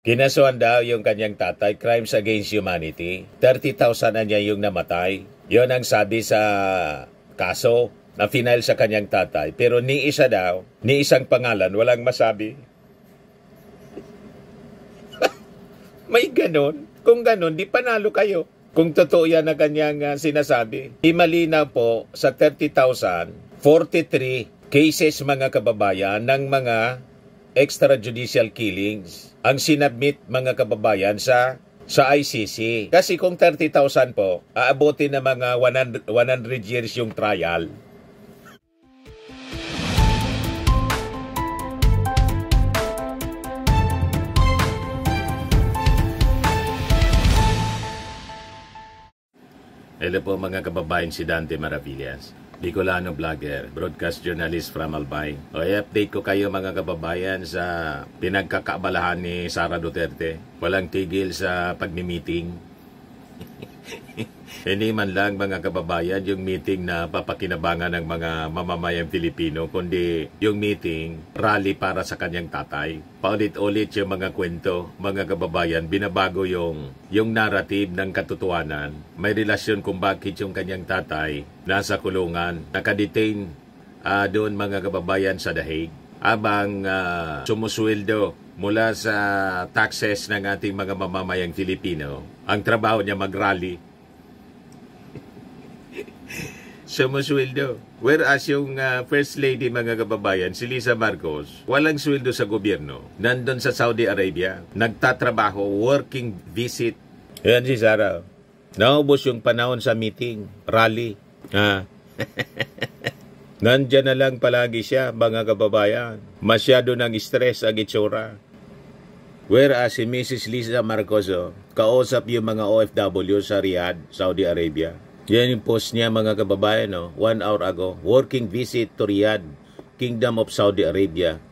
Kinasuhan daw yung kanyang tatay, crimes against humanity. 30,000 na niya yung namatay. Yon ang sabi sa kaso na final sa kanyang tatay. Pero ni isa daw, ni isang pangalan, walang masabi. May ganon. Kung ganon, di panalo kayo. Kung totoo yan na kanyang sinasabi. Di malinaw po sa 30,000, 43 cases mga kababayan ng mga extrajudicial killings ang sinabmit mga kababayan sa ICC. Kasi kung 30,000 po, aabutin na mga 100 years yung trial. Hello po mga kababayan, si Dante Maravillas. Bicolano vlogger, broadcast journalist from Albay. I-update ko kayo mga kababayan sa pinagkakaabalahan ni Sara Duterte. Walang tigil sa pagmi-meeting. Hindi man lang mga kababayan yung meeting na papakinabangan ng mga mamamayang Pilipino, kundi yung meeting, rally para sa kanyang tatay. Paulit-ulit yung mga kwento, mga kababayan, binabago yung narrative ng katotohanan. May relasyon kung bakit yung kanyang tatay nasa kulungan, nakadetain doon mga kababayan sa The Hague, abang sumusweldo mula sa taxes ng ating mga mamamayang Filipino. Ang trabaho niya mag-rally. Sumusweldo. Whereas yung First Lady mga kababayan, si Liza Marcos, walang sweldo sa gobyerno. Nandun sa Saudi Arabia, nagtatrabaho, working visit. Yan si Sara. Naubos yung panahon sa meeting, rally. Nandyan na lang palagi siya, mga kababayan. Masyado ng stress ang itsura. Whereas si Mrs. Liza Marcos, kausap yung mga OFW sa Riyadh, Saudi Arabia. Yan yung post niya mga kababayan, 1 hour ago. Working visit to Riyadh, Kingdom of Saudi Arabia.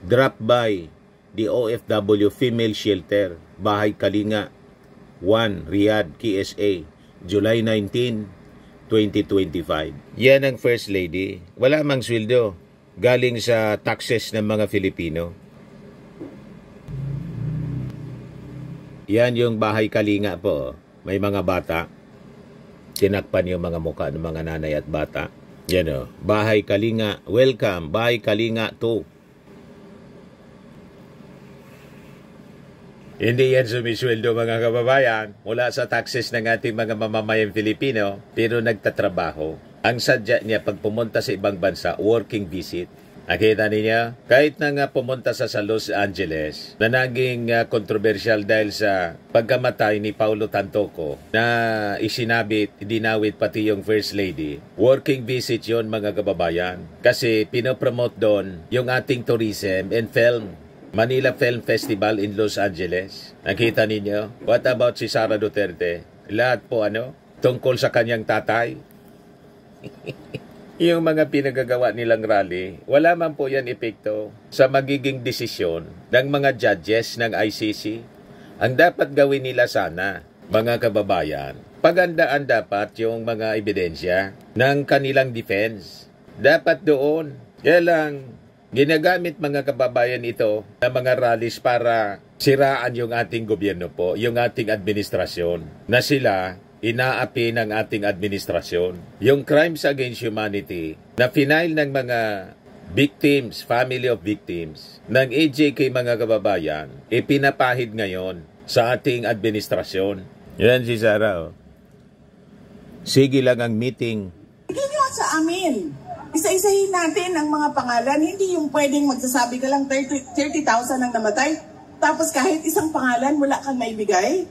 Drop by the OFW Female Shelter, Bahay Kalinga, 1, Riyadh, KSA, July 19, 2025. Yan ang First Lady. Wala mang sweldo. Galing sa taxes ng mga Filipino. Yan yung Bahay Kalinga po. May mga bata. Tinakpan yung mga mukha ng mga nanay at bata. Yan Bahay Kalinga. Welcome. Bahay Kalinga 2. Hindi yan sumisweldo mga kababayan mula sa taxes ng ating mga mamamayang Filipino, pero nagtatrabaho. Ang sadya niya pag pumunta sa ibang bansa, working visit. Nakita niya, kahit na nga pumunta sa Los Angeles, na naging kontrobersyal dahil sa pagkamatay ni Paulo Tantoco, na isinabit, dinawit pati yung First Lady. Working visit yon mga kababayan. Kasi pinopromote doon yung ating tourism and film. Manila Film Festival in Los Angeles. Nakita ninyo? What about si Sara Duterte? Lahat po tungkol sa kanyang tatay. Yung mga pinagagawa nilang rally, wala man po yan epekto sa magiging desisyon ng mga judges ng ICC. Ang dapat gawin nila sana, mga kababayan, pagandaan dapat yung mga ebidensya ng kanilang defense. Dapat doon. Kaya lang, ginagamit mga kababayan ito na mga rallies para siraan yung ating gobyerno po, yung ating administrasyon, na sila inaapi ng ating administrasyon. Yung crimes against humanity na final ng mga victims, family of victims, ng AJK mga kababayan, ipinapahid ngayon sa ating administrasyon. Yan si Sara. Sige lang ang meeting. Bigyan nyo sa amin. Isa-isahin natin ang mga pangalan. Hindi yung pwedeng magsasabi ka lang 30,000 ang namatay. Tapos kahit isang pangalan, wala kang maibigay.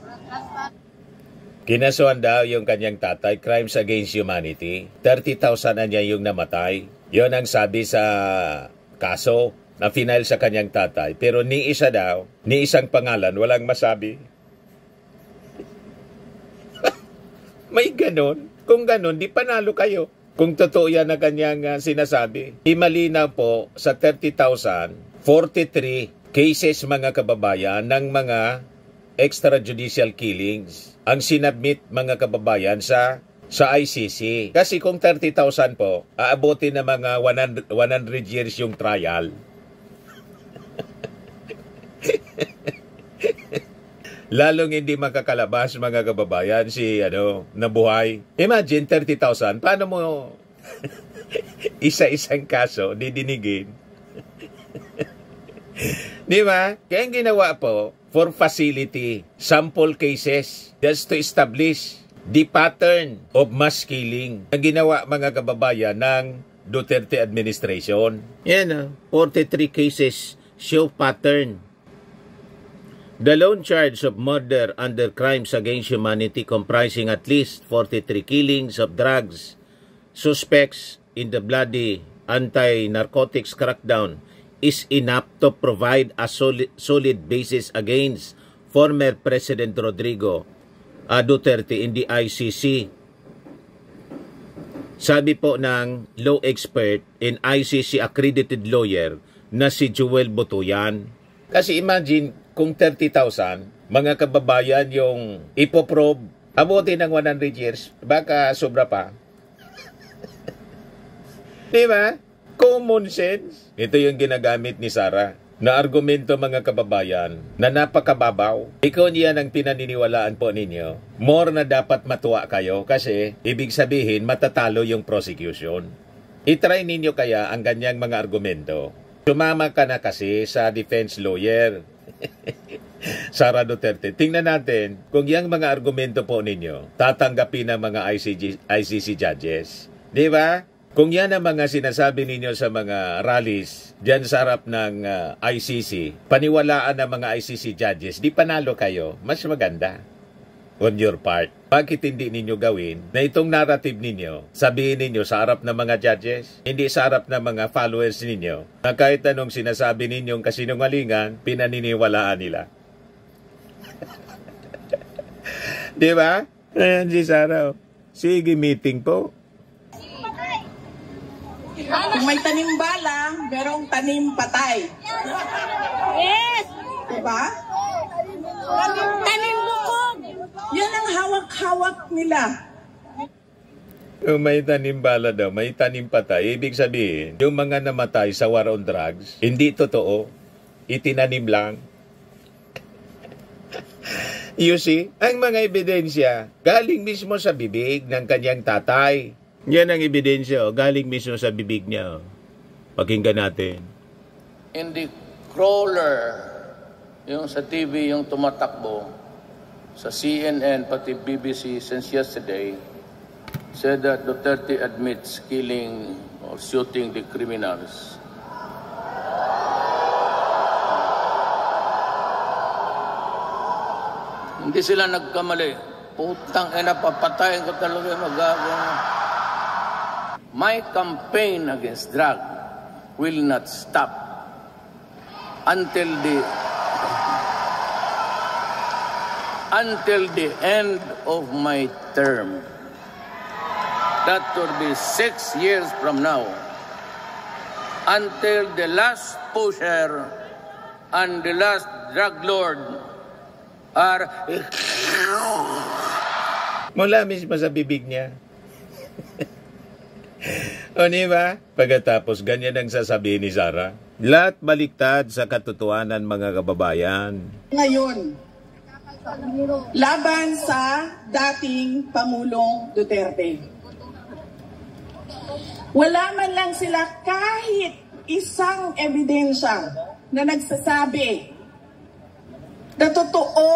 Kinasuhan daw yung kanyang tatay, crimes against humanity. 30,000 na niya yung namatay. Yon ang sabi sa kaso na final sa kanyang tatay. Pero ni isa daw, ni isang pangalan, walang masabi. May ganon. Kung ganon, di panalo kayo. Kung totoo yan na kanyang sinasabi. Imalinaw po sa 30,000, 43 cases mga kababayan ng mga extrajudicial killings ang sinabmit mga kababayan sa ICC. Kasi kung 30,000 po, aabutin na mga 100 years yung trial. lalong hindi makakalabas mga kababayan si nabuhay. Imagine 30,000, paano mo isa-isang kaso didinigin? Di ba? Kaya ang ginawa po for facility, sample cases, just to establish the pattern of mass killing na ginawa mga kababayan ng Duterte administration. Yan 43 cases show pattern. The lone charge of murder under crimes against humanity comprising at least 43 killings of drugs suspects in the bloody anti-narcotics crackdown is enough to provide a solid basis against former President Rodrigo Duterte in the ICC. Sabi po ng law expert in ICC accredited lawyer na si Joel Butuyan. Kasi imagine kung 30,000 mga kababayan yung ipoprobe, abuti ng 100 years, baka sobra pa. Di ba? Common sense. Ito yung ginagamit ni Sara na argumento mga kababayan na napakababaw. Ikaw niyan ang pinaniniwalaan po ninyo. More na dapat matuwa kayo kasi ibig sabihin matatalo yung prosecution. I-try ninyo kaya ang ganyang mga argumento. Sumama ka na kasi sa defense lawyer. Sara Duterte. Tingnan natin kung yung mga argumento po ninyo tatanggapin ng mga ICC judges. Di ba? Kung yan ang mga sinasabi ninyo sa mga rallies dyan sa harap ng ICC, paniwalaan ng mga ICC judges, di panalo kayo, mas maganda on your part. Bakit hindi ninyo gawin na itong narrative ninyo, sabihin ninyo sa harap ng mga judges, hindi sa harap ng mga followers ninyo, na kahit anong sinasabi ninyong kasinungalingan, pinaniniwalaan nila. Di ba? Ayan si Sara. Sige, meeting po. Kung may tanim bala, merong tanim patay. Yes! Diba? Tanim bukog! Yan ang hawak-hawak nila. Kung may tanim bala daw, may tanim patay, ibig sabihin, yung mga namatay sa war on drugs, hindi totoo. Itinanim lang. You see, ang mga ebidensya, galing mismo sa bibig ng kanyang tatay. Yan ang ebidensya, galing mismo sa bibig niya. Pakinggan natin. In the crawler, yung sa TV, yung tumatakbo, sa CNN, pati BBC since yesterday, said that Duterte admits killing or shooting the criminals. Hindi sila nagkamali. Putang ina, papatayin ko talaga magagawa. My campaign against drug will not stop until the end of my term. That would be 6 years from now. Until the last pusher and the last drug lord are... Mula mismo sa bibig niya. O diba? Pagkatapos ganyan ang sasabihin ni Sara. Lahat baliktad sa katotohanan mga kababayan. Ngayon, laban sa dating Pangulong Duterte. Wala man lang sila kahit isang ebidensya na nagsasabi na totoo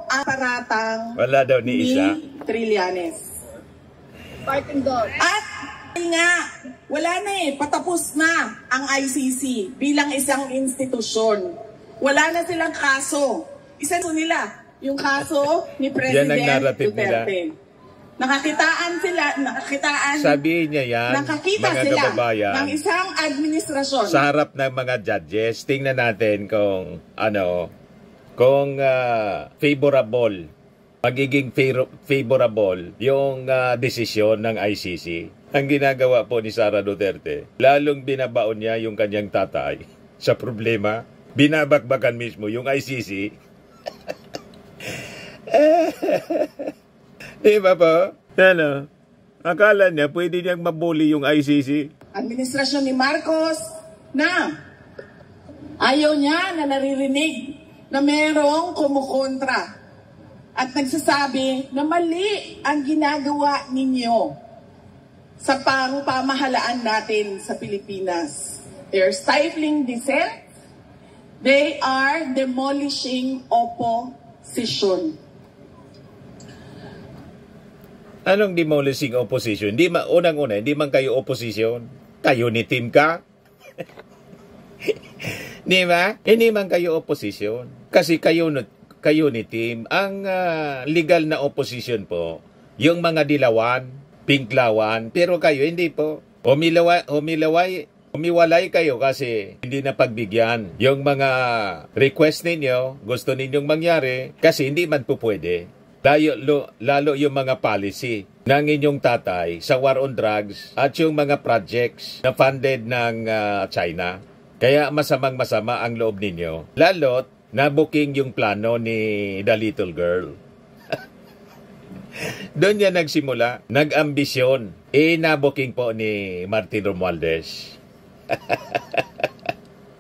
ang paratang wala daw ni isa. Trillanes. At nga, wala na patapos na ang ICC bilang isang institusyon. Wala na silang kaso. Isa nila, yung kaso ni President Duterte. Nila. Nakakitaan sabihin niya yan, nakakita mga sila kababayan, ng isang administrasyon. Sa harap ng mga judges, tingnan natin kung kung favorable, magiging favorable yung desisyon ng ICC. Ang ginagawa po ni Sara Duterte, lalong binabaon niya yung kanyang tatay sa problema, binabakbakan mismo yung ICC. Di ba po? Akala niya pwede niyang mabuli yung ICC. Administrasyon ni Marcos na ayaw niya na naririnig na merong kumukontra at nagsasabi na mali ang ginagawa ninyo sa pamahalaan natin sa Pilipinas. They are stifling dissent. They are demolishing opposition. Anong demolishing opposition? Unang-una, hindi man kayo opposition. Kayo ni Tim ka. Di ba? Hindi man kayo opposition. Kasi kayo ni Tim. Ang legal na opposition po, yung mga dilawan, pinklawan, pero kayo hindi po. Umiwalay kayo kasi hindi na pagbigyan. Yung mga request ninyo, gusto ninyong mangyari, kasi hindi man po pwede. Lalo yung mga policy ng inyong tatay sa war on drugs at yung mga projects na funded ng China. Kaya masamang-masama ang loob ninyo. Lalo't na-booking yung plano ni the little girl. Doon niya nagsimula, nag-ambisyon. Na-booking po ni Martin Romualdez.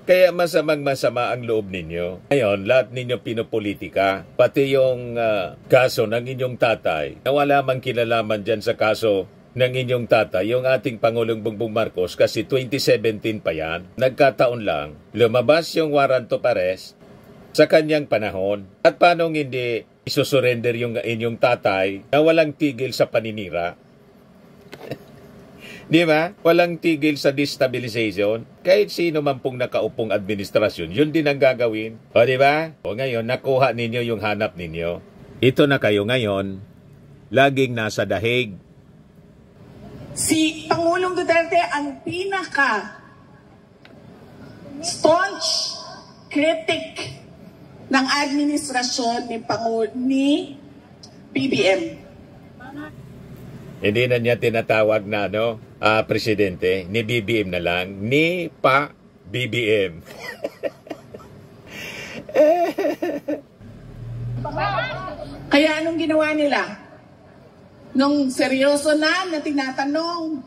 Kaya masamang-masama ang loob ninyo. Ngayon, lahat ninyo pinopolitika, pati yung kaso ng inyong tatay, na wala mang kinalaman dyan sa kaso ng inyong tatay, yung ating Pangulong Bongbong Marcos, kasi 2017 pa yan, nagkataon lang, lumabas yung warrant of arrest sa kanyang panahon. At paano hindi isusurrender yung inyong tatay na walang tigil sa paninira? Di ba? Walang tigil sa destabilization. Kahit sino man pong nakaupong administrasyon, yun din ang gagawin. O di ba? O ngayon, nakuha ninyo yung hanap ninyo. Ito na kayo ngayon, laging nasa dahig. Si Pangulong Duterte ang pinaka staunch critic ng administrasyon ni BBM. Hindi na niya tinatawag na presidente, ni BBM na lang, ni pa BBM. Kaya anong ginawa nila? Nung seryoso na tinatanong,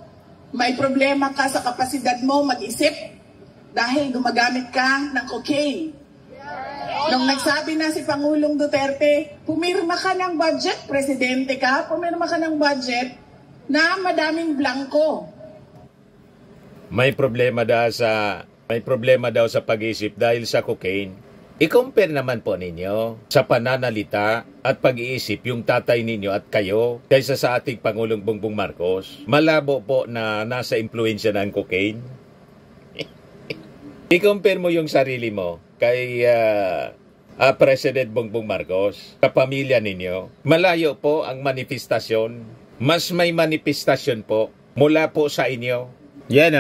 may problema ka sa kapasidad mo mag-isip dahil gumagamit ka ng cocaine. Nung nagsabi na si Pangulong Duterte, pumirma ka ng budget, presidente ka, pumirma ka ng budget na madaming blanco. May problema daw sa pag-isip dahil sa cocaine. I-compare naman po ninyo sa pananalita at pag-iisip yung tatay ninyo at kayo kaysa sa ating Pangulong Bongbong Marcos. Malabo po na nasa impluensya ng cocaine. I-compare mo yung sarili mo kay President Bongbong Marcos, sa pamilya ninyo. Malayo po ang manifestasyon. Mas may manifestasyon po mula po sa inyo. Yan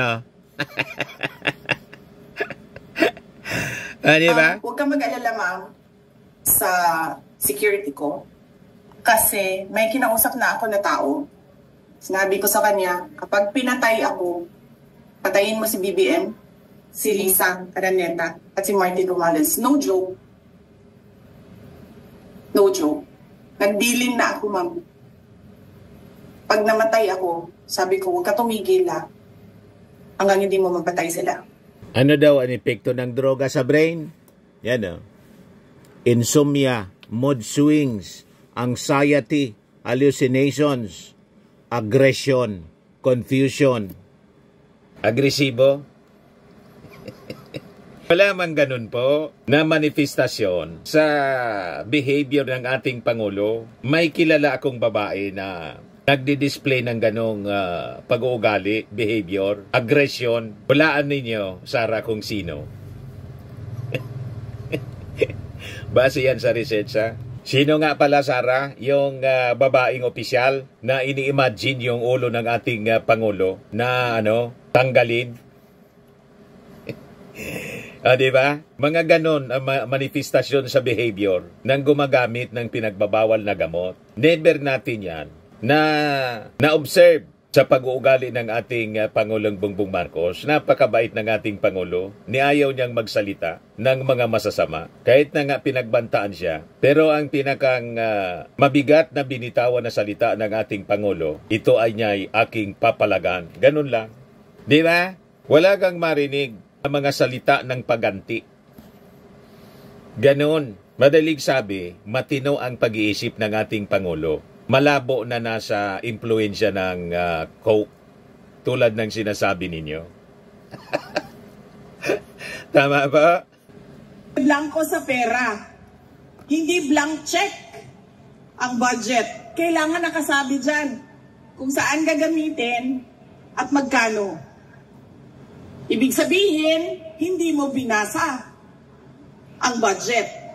diba? Huwag kang mag-alala, ma'am, sa security ko. Kasi may kinausap na ako na tao. Sinabi ko sa kanya, kapag pinatay ako, patayin mo si BBM, si Lisa Araneta, at si Martin Romualdez. No joke. No joke. Nagdilin na ako, ma'am. Pag namatay ako, sabi ko, huwag ka tumigil hanggang hindi mo mapatay sila. Ano daw ang epekto ng droga sa brain? Yan insomnia, mood swings, anxiety, hallucinations, aggression, confusion. Agresibo? Wala man ganun po na manifestasyon sa behavior ng ating Pangulo. May kilala akong babae na nagdi-display ng ganong pag-uugali, behavior, aggression. Walaan ninyo, Sara, kung sino. Base yan sa research, Sino nga pala, Sara, yung babaeng opisyal na ini-imagine yung ulo ng ating Pangulo na tanggalin? Diba? Mga ganon ang manifestasyon sa behavior ng gumagamit ng pinagbabawal na gamot. Never natin yan na-observe sa pag-uugali ng ating Pangulong Bongbong Marcos. Napakabait ng ating Pangulo. Niayaw niyang magsalita ng mga masasama. Kahit na nga pinagbantaan siya. Pero ang pinakang mabigat na binitawan na salita ng ating Pangulo, ito ay niya'y aking papalagan. Ganun lang. Di ba? Wala kang marinig ang mga salita ng paganti. Ganon. Madaling sabi, matino ang pag-iisip ng ating Pangulo. Malabo na nasa impluensya ng Coke, tulad ng sinasabi ninyo. Tama ba? Blanco sa pera. Hindi blank check ang budget. Kailangan nakasabi dyan kung saan gagamitin at magkano. Ibig sabihin, hindi mo binasa ang budget.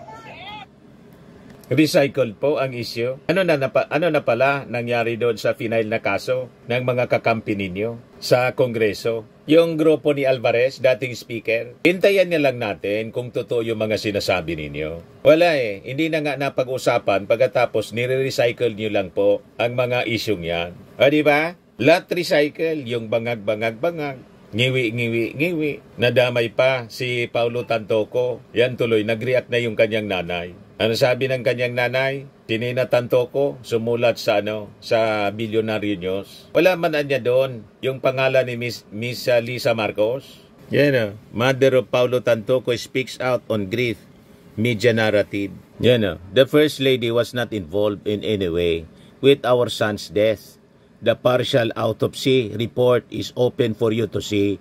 Recycled po ang issue. Ano na pala nangyari doon sa final na kaso ng mga kakampi ninyo sa Kongreso? Yung grupo ni Alvarez, dating speaker, hintayan niya lang natin kung totoo yung mga sinasabi ninyo. Wala eh, hindi na nga napag-usapan pagkatapos nire-recycle niyo lang po ang mga isyong yan. O diba? Lahat recycle, yung bangag-bangag-bangag. Ngiwi. Nadamay pa si Paulo Tantoco. Yan tuloy, nag-react na yung kanyang nanay. Ano sabi ng kanyang nanay? Tinina Tantoco, sumulat sa sa Billionaire News. Wala man niya doon yung pangalan ni Miss Lisa Marcos. Yan Mother of Paulo Tantoco speaks out on grief, media narrative. Yan the First Lady was not involved in any way with our son's death. The partial autopsy report is open for you to see.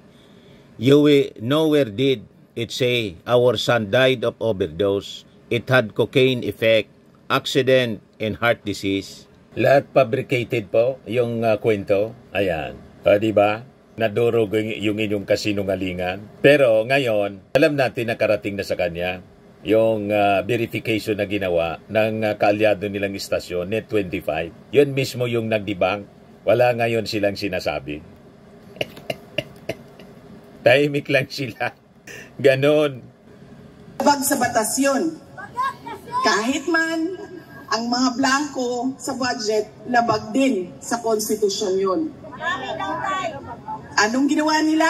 You nowhere did it say our son died of overdose. It had cocaine effect, accident, and heart disease. Lahat fabricated po yung kwento. Ayan. Diba? Nadurog yung inyong kasinungalingan. Pero ngayon, alam natin na karating na sa kanya yung verification na ginawa ng kaalyado nilang istasyon, Net25. Yun mismo yung nagdibang. Wala ngayon silang sinasabi. Tahimik lang sila. Ganon. Labag sa batas yun. Kahit man ang mga blanco sa budget, labag din sa konstitusyon yun. Anong ginawa nila?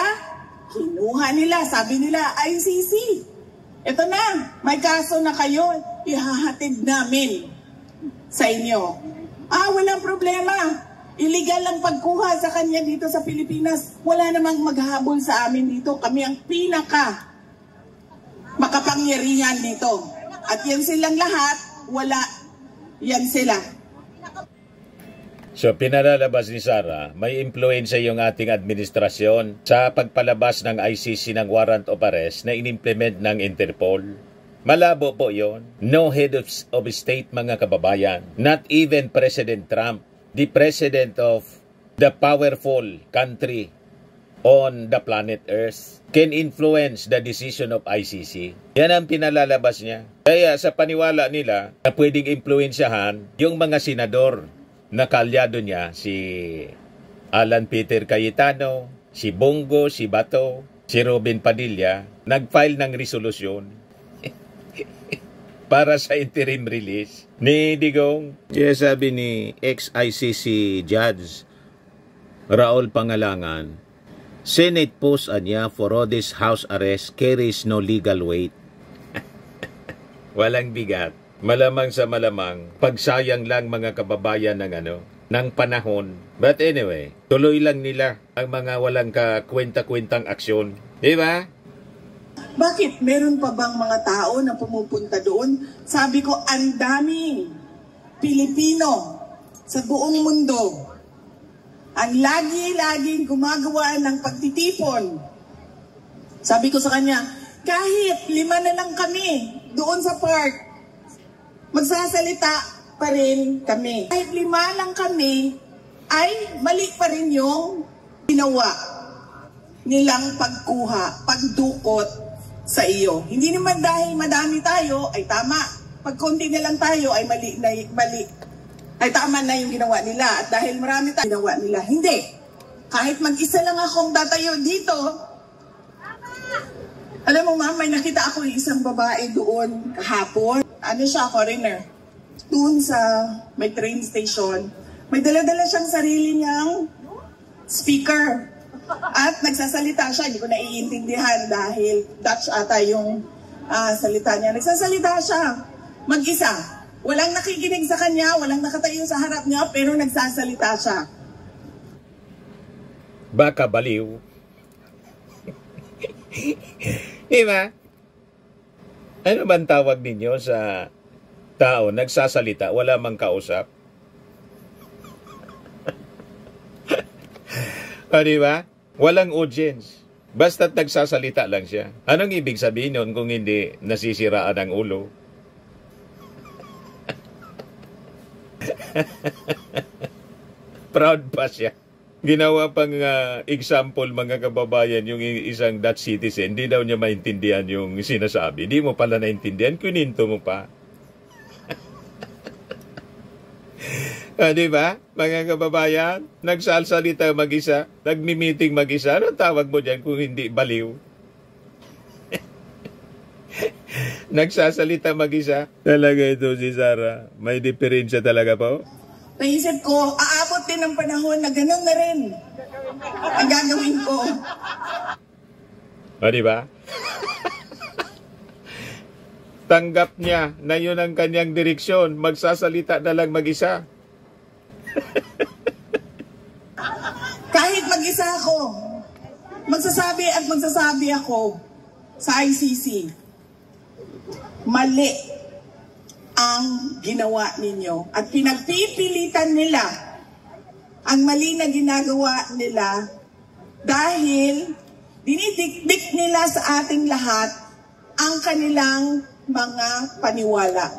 Kinuha nila, sabi nila, ICC. Ito na, may kaso na kayo, ihahatid namin sa inyo. Walang problema. Illegal lang pagkuha sa kanya dito sa Pilipinas. Wala namang maghahabol sa amin dito. Kami ang pinaka makapangyarihan dito. At yan silang lahat, wala. Yan sila. So pinalalabas ni Sara, may influensya yung ating administrasyon sa pagpalabas ng ICC ng warrant of arrest na inimplement ng Interpol. Malabo po yon. No head of state mga kababayan. Not even President Trump, the president of the powerful country on the planet Earth, can influence the decision of ICC. Yan ang pinalalabas niya. Kaya sa paniwala nila na pwedeng impluensyahan yung mga senador na kaalyado niya, si Alan Peter Cayetano, si Bongo, si Bato, si Robin Padilla, nag-file ng resolusyon para sa interim release ni Digong. Yes, sabi ni ex-ICC Judge Raul Pangalangan, Senate post niya for Rodes house arrest carries no legal weight. Walang bigat. Malamang sa malamang, pagsayang lang mga kababayan ng panahon. But anyway, tuloy lang nila ang mga walang kakwenta-kwentang aksyon. Diba? Bakit? Meron pa bang mga tao na pumupunta doon? Sabi ko, ang daming Pilipino sa buong mundo ang laging gumagawa ng pagtitipon. Sabi ko sa kanya, kahit 5 na lang kami doon sa park, magsasalita pa rin kami. Kahit 5 lang kami, ay mali pa rin yung ginawa nilang pagkuha, pagdukot sa iyo. Hindi naman dahil madami tayo, ay tama. Pag konti na lang tayo, ay mali. Ay tama na yung ginawa nila. At dahil marami tayo ginawa nila, hindi. Kahit mag-isa lang akong tatayo dito, alam mo ma'am, may nakita ako yung isang babae doon kahapon. Ano siya, foreigner. Doon sa may train station, may dala-dala siyang sarili niyang speaker. At nagsasalita siya, hindi ko naiintindihan dahil Dutch ata yung salita niya. Nagsasalita siya, mag-isa. Walang nakikinig sa kanya, walang nakatayo sa harap niya, pero nagsasalita siya. Baka baliw. Diba? Ano bang tawag ninyo sa tao nagsasalita, wala mang kausap? Di ba? Walang audience. Basta't nagsasalita lang siya. Anong ibig sabihin nun kung hindi nasisiraan ang ulo? Proud pa siya. Ginawa pang example, mga kababayan, yung isang Dutch citizen, di daw niya maintindihan yung sinasabi. Di mo pala naintindihan, kuninto mo pa. Di ba, mga kababayan? Nagsasalita mag-isa, nagmi-meeting mag-isa. Anong tawag mo dyan kung hindi baliw? Nagsasalita mag-isa. Talaga ito si Sara. May diferensya talaga po. Naisip ko, aabot din ng panahon na gano'n na rin ang gagawin ko. Di ba? Tanggap niya na yun ang kanyang direksyon. Magsasalita na lang mag-isa. Kahit mag-isa ako, magsasabi ako sa ICC, mali ang ginawa ninyo at pinagpipilitan nila ang mali na ginagawa nila dahil dinidikdik nila sa ating lahat ang kanilang mga paniwala.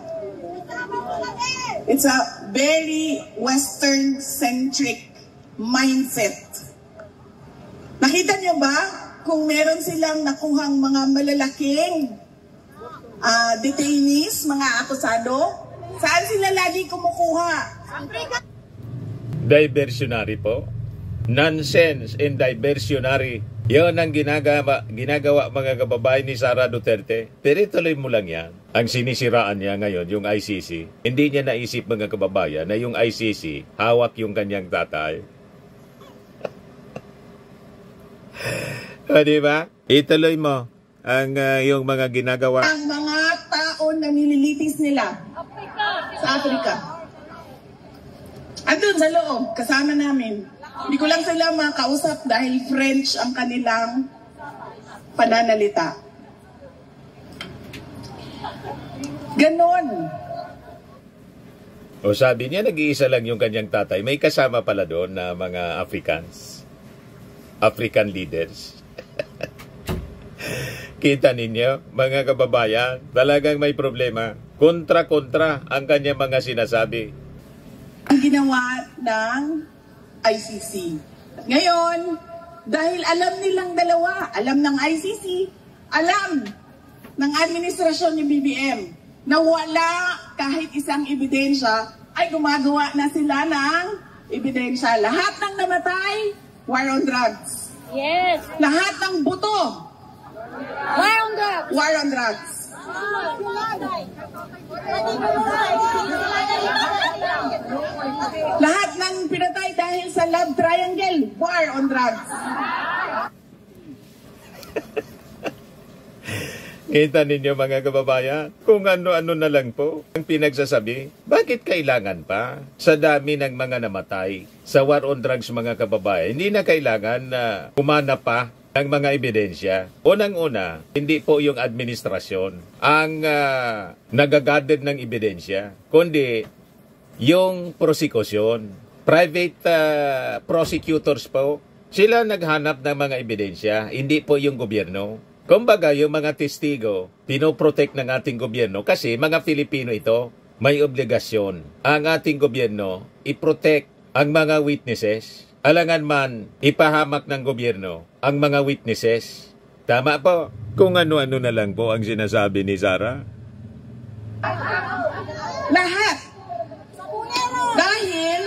It's a very Western-centric mindset. Nakita niyo ba kung meron silang nakuhang mga malalaking detainees, mga akusado? Saan sila lagi kumukuha? Diversionary po. Nonsense and diversionary. Yun ang ginagawa mga kababayan ni Sara Duterte. Pero ituloy mo lang yan. Ang sinisiraan niya ngayon, yung ICC. Hindi niya naisip, mga kababayan, na yung ICC, hawak yung kanyang tatay. Di ba? Ituloy mo ang yung mga ginagawa. Ang mga tao na nililitis nila sa Africa. Andun sa loob, kasama namin. Hindi ko lang sila makausap dahil French ang kanilang pananalita. Ganon. O sabi niya, nag-iisa lang yung kanyang tatay. May kasama pala doon na mga African leaders. Kita ninyo, mga kababayan, talagang may problema. Kontra-kontra ang kanyang mga sinasabi. Ang ginawa ng ICC. Ngayon, dahil alam nilang dalawa, alam ng ICC, alam ng administrasyon ni BBM, na wala kahit isang ebidensya, ay gumagawa na sila ng ebidensya. Lahat ng namatay, war on drugs. Yes. Lahat ng buto, War on drugs. war on drugs. Lahat ng pinatay dahil sa love triangle, war on drugs. Kita ninyo, mga kababayan, kung ano-ano na lang po ang pinagsasabi. Bakit kailangan pa sa dami ng mga namatay sa war on drugs, mga kababayan? Hindi na kailangan na kumana pa ng mga ebidensya. Unang-una, hindi po yung administrasyon ang nagagather ng ebidensya, kundi yung prosecution. Private prosecutors po, sila naghanap ng mga ebidensya, hindi po yung gobyerno. Kumbaga, yung mga testigo, pinoprotect ng ating gobyerno kasi mga Filipino ito, may obligasyon ang ating gobyerno i-protect ang mga witnesses. Alangan man ipahamak ng gobyerno ang mga witnesses. Tama po. Kung ano-ano na lang po ang sinasabi ni Sara. Lahat. Dahil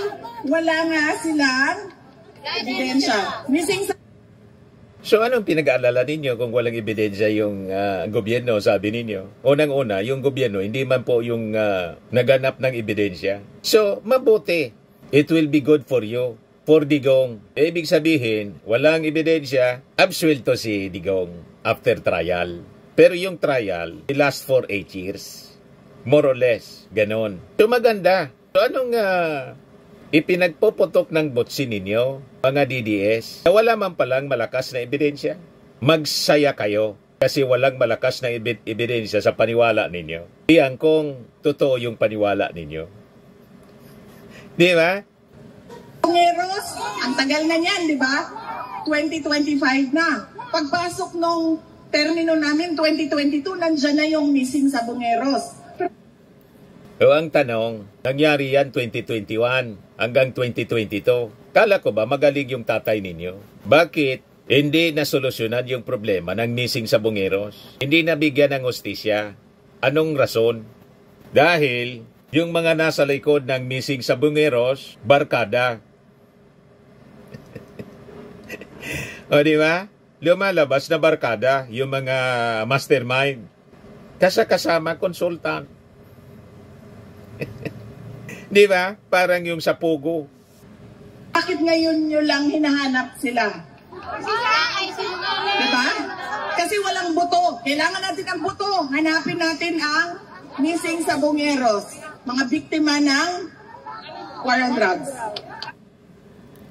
wala nga silang ebidensya. Missing sa So anong pinag-aalala ninyo kung walang ebidensya yung gobyerno, sabi ninyo? Unang-una, yung gobyerno, hindi man po yung naganap ng ebidensya. So, mabuti. It will be good for you. For Digong. Ibig sabihin, walang ebidensya, absuelto si Digong after trial. Pero yung trial, it last for 8 years. More or less. Ganon. So maganda. So anong ipinagpuputok ng botsin ninyo, mga DDS, na wala man palang malakas na ebidensya? Magsaya kayo. Kasi walang malakas na ebidensya sa paniwala ninyo. Diyan kung totoo yung paniwala ninyo. Di ba? Bungeros, ang tagal na niyan, di ba? 2025 na. Pagpasok nung termino namin, 2022, nandyan na yung missing sa Bungeros. So ang tanong, nangyari yan 2021 hanggang 2022. Kala ko ba magaling yung tatay ninyo? Bakit hindi nasolusyonan yung problema ng missing sa Bungeros? Hindi nabigyan ng hustisya. Anong rason? Dahil yung mga nasa likod ng missing sa Bungeros, barkada. O di ba? Lumalabas na barkada yung mga mastermind. Kasama consultant. Di ba? Parang yung sa Pugo. Bakit ngayon nyo lang hinahanap sila? Diba? Kasi walang buto. Kailangan natin ang buto. Hanapin natin ang missing sa Bungeros. Mga biktima ng war on drugs.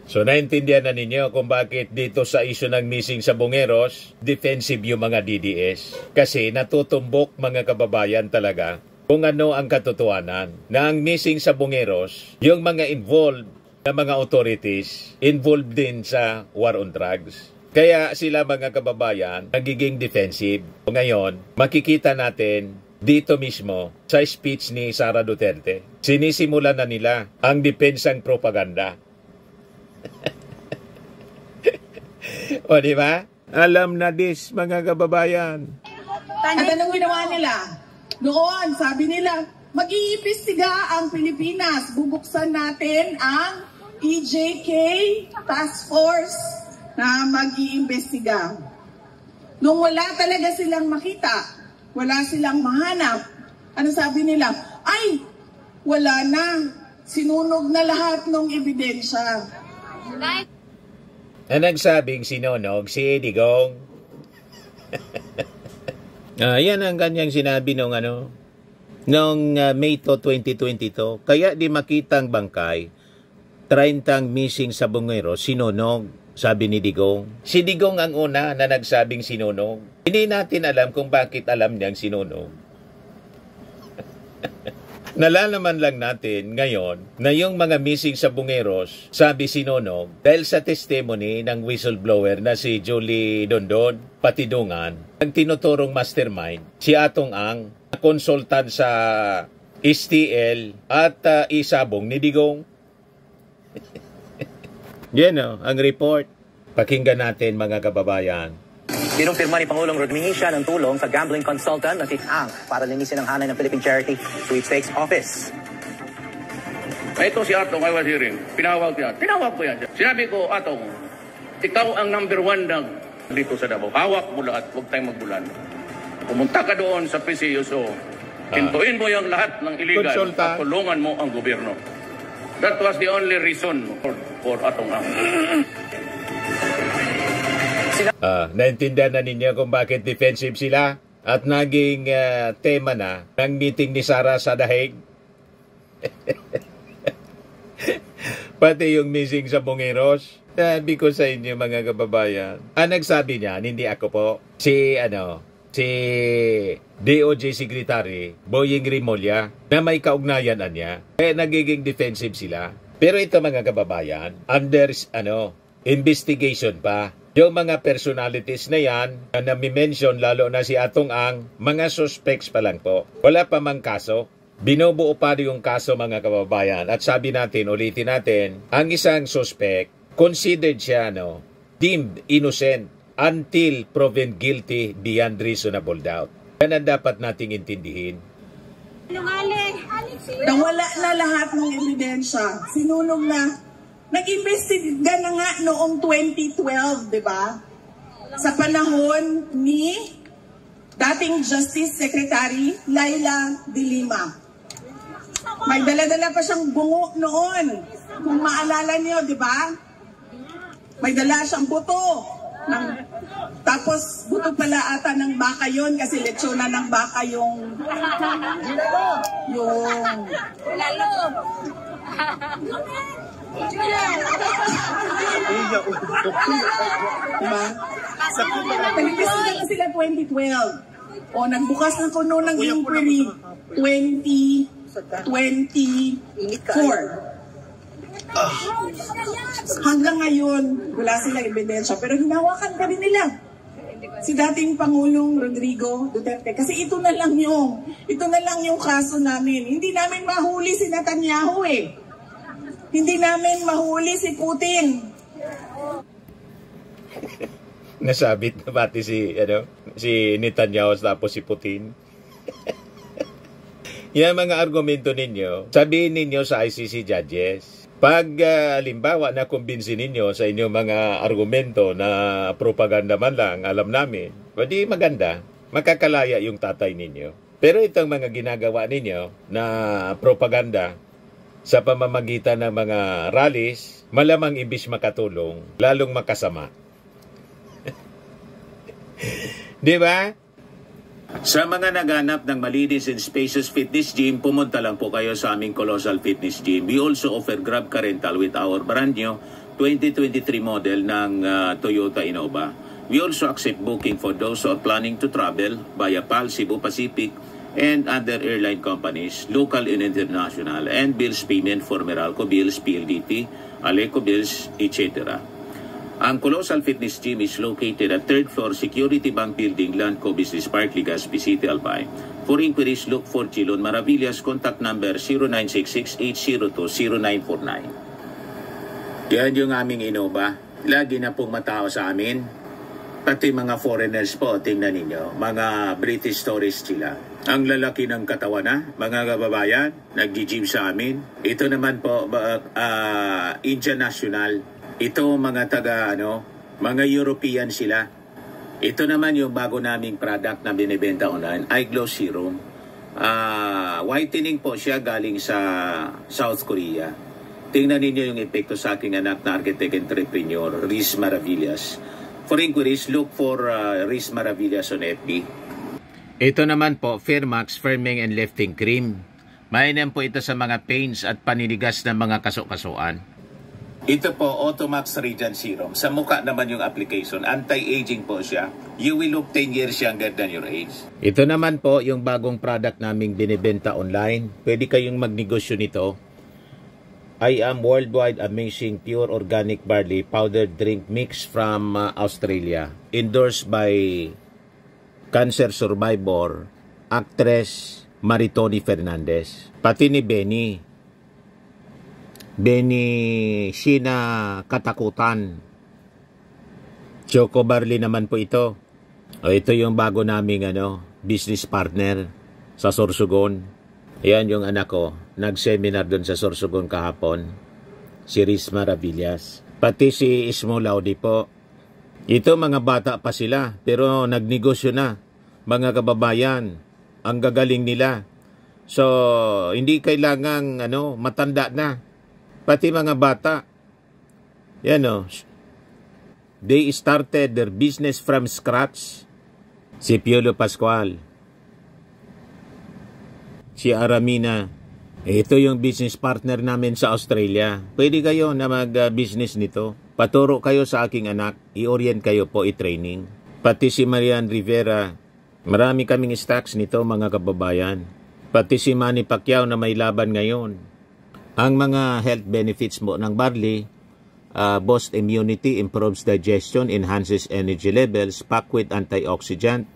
So naintindihan na ninyo kung bakit dito sa issue ng missing sa Bungeros, defensive yung mga DDS. Kasi natutumbok mga kababayan talaga kung ano ang katotohanan na ang missing sa Bungeros, yung mga involved na mga authorities, involved din sa war on drugs. Kaya sila mga kababayan, nagiging defensive. Ngayon, makikita natin dito mismo sa speech ni Sara Duterte, sinisimulan na nila ang depensang propaganda. O di ba? Alam na this mga kababayan. At anong ginawa nila? Noon, sabi nila, mag-iimbestiga ang Pilipinas. Bubuksan natin ang EJK Task Force na mag-iimbestiga. Nung wala talaga silang makita, wala silang mahanap, ano sabi nila? Ay, wala na. Sinunog na lahat ng ebidensya. Na nagsabing sinunog si Digong. Yan ang kanyang sinabi nung May 2022. Kaya di makitang bangkay, 30 missing sa Bungeros, sinunog, sabi ni Digong. Si Digong ang una na nagsabing sinunog. Hindi natin alam kung bakit alam niyang sinunog. Nalalaman lang natin ngayon na yung mga missing sa Bungeros, sabi sinunog, dahil sa testimony ng whistleblower na si Julie Dondon, Patidungan, ang tinuturong mastermind, si Atong Ang, konsultan sa STL at isabong ni Digong. Yan ang report. Pakinggan natin mga kababayan. Pinumpirma ni Pangulong Rodrigo siya ng tulong sa gambling consultant na si Ang para linisin ang hanay ng Philippine Charity Sweepstakes Office. Ito si Atong, I was hearing. Pinawag ko yan. Sinabi ko, Atong, ikaw ang number 1 dito sa Davao. Hawak mo lahat, huwag tayong magbulan. Pumunta ka doon sa PCUSO. Hintuin mo yung lahat ng illegal at tulungan mo ang gobyerno. That was the only reason for Atong Ang. Naintindihan na ninyo kung bakit defensive sila at naging tema na ng meeting ni Sara sa Dahig. Pati yung missing sa Bungeros. Sabi ko sa inyo mga kababayan. Ang nagsabi niya, hindi ako po, si DOJ Secretary Boying Rimulya na may kaugnayan niya. Kaya nagiging defensive sila. Pero ito mga kababayan, under investigation pa. Yung mga personalities na yan na nami-mention lalo na si Atong Ang, mga suspects pa lang po. Wala pa mang kaso. Binubuo pa yung kaso mga kababayan. At sabi natin, ulitin natin, ang isang suspect, considered siya deemed innocent until proven guilty beyond reasonable doubt. Yan ang dapat nating intindihin. Nawala na lahat ng ebidensya. Sinunog na. Nag-imbestiga na nga noong 2012, di ba? Sa panahon ni dating Justice Secretary Laila De Lima. May dala-dala pa siyang bungo noon. Kung maalala niyo, di ba? May dala siyang buto. Tapos buto pala ata ng baka yon kasi lechona ng baka yung Yung... Lalo. Diba? Nag-imbestiga na sila 2012. O, nagbukas na kuno ng inquiry 2024. Hanggang ngayon, wala silang ebidensya. Pero hinawakan pa rin nila si dating Pangulong Rodrigo Duterte. Kasi ito na lang yung kaso namin. Hindi namin mahuli si Netanyahu eh. Hindi namin mahuli si Putin. Nasabit na pati si Netanyahu tapos si Putin. Yan mga argumento ninyo, sabihin ninyo sa ICC judges. Pag halimbawa na kumbinsin ninyo sa inyong mga argumento na propaganda man lang, alam namin, pwede maganda, makakalaya yung tatay ninyo. Pero itong mga ginagawa ninyo na propaganda sa pamamagitan ng mga rallies, malamang imbis makatulong, lalong makasama. Di ba? Sa mga naghanap ng malinis and spacious fitness gym, pumunta lang po kayo sa aming Colossal Fitness Gym. We also offer Grab Car Rental with our brand new 2023 model ng Toyota Innova. We also accept booking for those who are planning to travel via PAL, Cebu Pacific, and other airline companies, local and international, and bills payment for Meralco Bills, PLDT, Aleco Bills, etc. Ang Colossal Fitness Gym is located at 3rd floor Security Bank Building, Landco Business Park, Legazpi City, Albay. For inquiries, look for Chilon Maravillas. Contact number 0966-802-0949. Yan yung aming Innova. Lagi na pong matao sa amin. Pati mga foreigners po, tingnan ninyo. Mga British tourists sila. Ang lalaki ng katawan na, mga kababayan, nag-gym sa amin. Ito naman po, Indian National. Ito mga mga European sila. Ito naman yung bago naming product na binibenta online, iGlow Serum. Whitening po siya galing sa South Korea. Tingnan ninyo yung epekto sa aking anak na architect entrepreneur, Riz Maravillas. For inquiries, look for Riz Maravillas on FB. Ito naman po, Fairmax Firming and Lifting Cream. Mainam po ito sa mga pains at paninigas ng mga kaso-kasuan. Ito po, Automax Radiant Serum. Sa mukha naman yung application. Anti-aging po siya. You will look 10 years younger than your age. Ito naman po yung bagong product naming binibenta online. Pwede kayong magnegosyo nito. I am Worldwide Amazing Pure Organic Barley Powdered Drink Mix from Australia. Endorsed by cancer survivor, actress Maritoni Fernandez. Pati ni Benny Sina Katakutan. Choco Barley naman po ito. Ito yung bago naming business partner sa Sorsogon. Ayan yung anak ko. Nag-seminar doon sa Sorsogon kahapon. Si Riz Maravillas. Pati si Ismo Laudi po. Ito mga bata pa sila pero nagnegosyo na. Mga kababayan, ang gagaling nila. So, hindi kailangang matanda na. Pati mga bata, they started their business from scratch. Si Piolo Pascual, si Aramina, ito yung business partner namin sa Australia. Pwede kayo na mag-business nito. Paturo kayo sa aking anak, i-orient kayo po, i-training. Pati si Marian Rivera, marami kaming stocks nito mga kababayan. Pati si Manny Pacquiao na may laban ngayon. Ang mga health benefits mo ng barley, boosts immunity, improves digestion, enhances energy levels, packed with antioxidants,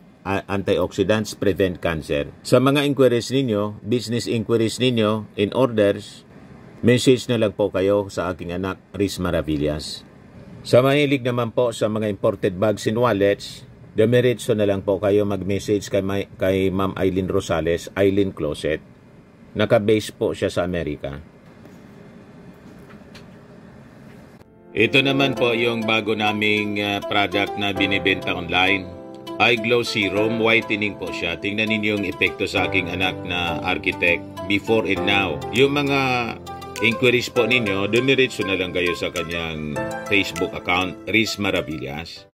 prevent cancer. Sa mga inquiries ninyo, business inquiries ninyo, in orders, message na lang po kayo sa aking anak, Riz Maravillas. Sa mahilig naman po sa mga imported bags and wallets, demiritso na lang po kayo mag-message kay Ma'am Eileen Rosales, Eileen Closet. Naka-base po siya sa Amerika. Ito naman po yung bago naming product na binibenta online. iGlow Serum, whitening po siya. Tingnan ninyo yung epekto sa aking anak na architect before and now. Yung mga inquiries po ninyo, dumiretso na lang kayo sa kanyang Facebook account, Riz Maravillas.